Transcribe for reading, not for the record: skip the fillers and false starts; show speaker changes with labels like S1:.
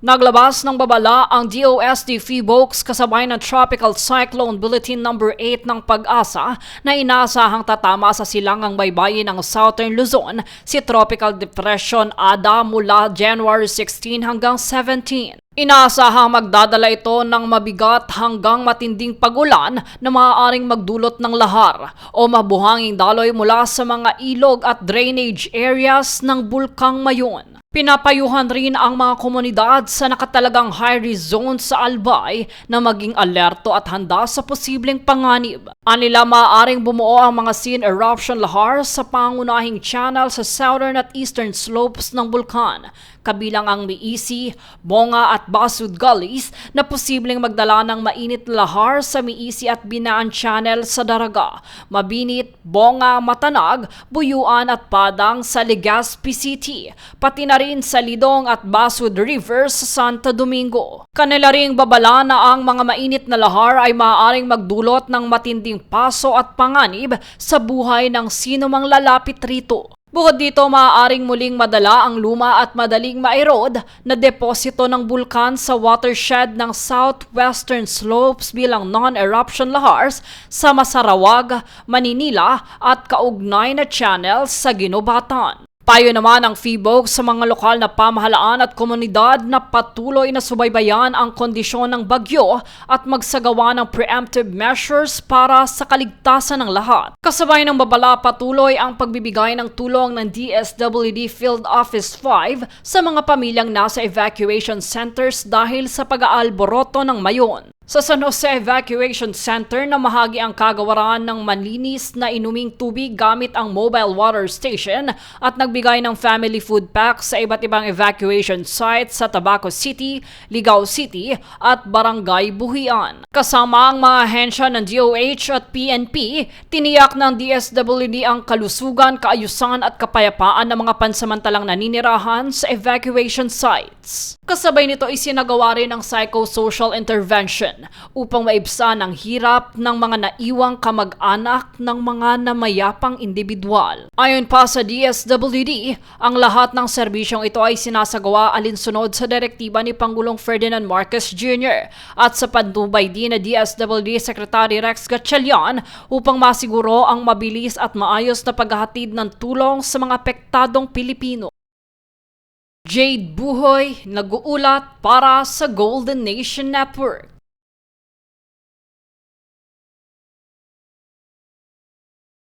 S1: Naglabas ng babala ang DOST PHIVOLCS kasabay ng Tropical Cyclone Bulletin No. 8 ng Pag-asa na inaasahang tatama sa silangang baybayin ng Southern Luzon si Tropical Depression Ada mula January 16 hanggang 17. Inaasahang magdadala ito ng mabigat hanggang matinding pagulan na maaaring magdulot ng lahar o mabuhanging daloy mula sa mga ilog at drainage areas ng Bulkang Mayon. Pinapayuhan rin ang mga komunidad sa nakatalagang high-risk zone sa Albay na maging alerto at handa sa posibleng panganib. Anila maaaring bumuo ang mga scene eruption lahar sa pangunahing channel sa southern at eastern slopes ng bulkan, kabilang ang Miisi, Bonga at Basud Gullies na posibleng magdala ng mainit na lahar sa Miisi at Binaan Channel sa Daraga, Mabinit, Bonga, Matanag, Buyuan at Padang sa Legazpi City, pati na rin sa Lidong at Basud Rivers sa Santo Domingo. Kanila ring babala na ang mga mainit na lahar ay maaaring magdulot ng matinding paso at panganib sa buhay ng sino mang lalapit rito. Bukod dito, maaaring muling madala ang luma at madaling ma-erode na deposito ng bulkan sa watershed ng southwestern slopes bilang non-eruption lahars sa Masarawag, Maninila at kaugnay na channels sa Ginobatan. Payo naman ang PHIVOLCS sa mga lokal na pamahalaan at komunidad na patuloy na subaybayan ang kondisyon ng bagyo at magsagawa ng preemptive measures para sa kaligtasan ng lahat. Kasabay ng babala, patuloy ang pagbibigay ng tulong ng DSWD Field Office 5 sa mga pamilyang nasa evacuation centers dahil sa pag-aalboroto ng Mayon. Sa San Jose Evacuation Center, namahagi ang kagawaran ng manlinis na inuming tubig gamit ang mobile water station at nagbigay ng family food packs sa iba't ibang evacuation sites sa Tabaco City, Ligao City at Barangay Buhian. Kasama ang mga ahensya ng DOH at PNP, tiniyak ng DSWD ang kalusugan, kaayusan at kapayapaan ng mga pansamantalang naninirahan sa evacuation sites. Kasabay nito, isinagawa rin ang psychosocial intervention upang maibsan ang hirap ng mga naiwang kamag-anak ng mga namayapang individual. Ayon pa sa DSWD, ang lahat ng serbisyong ito ay sinasagawa alinsunod sa direktiba ni Pangulong Ferdinand Marcos Jr. at sa patnubay din na DSWD Secretary Rex Gatchalian upang masiguro ang mabilis at maayos na paghahatid ng tulong sa mga apektadong Pilipino. Jade Buhoy, nag-uulat para sa Golden Nation Network.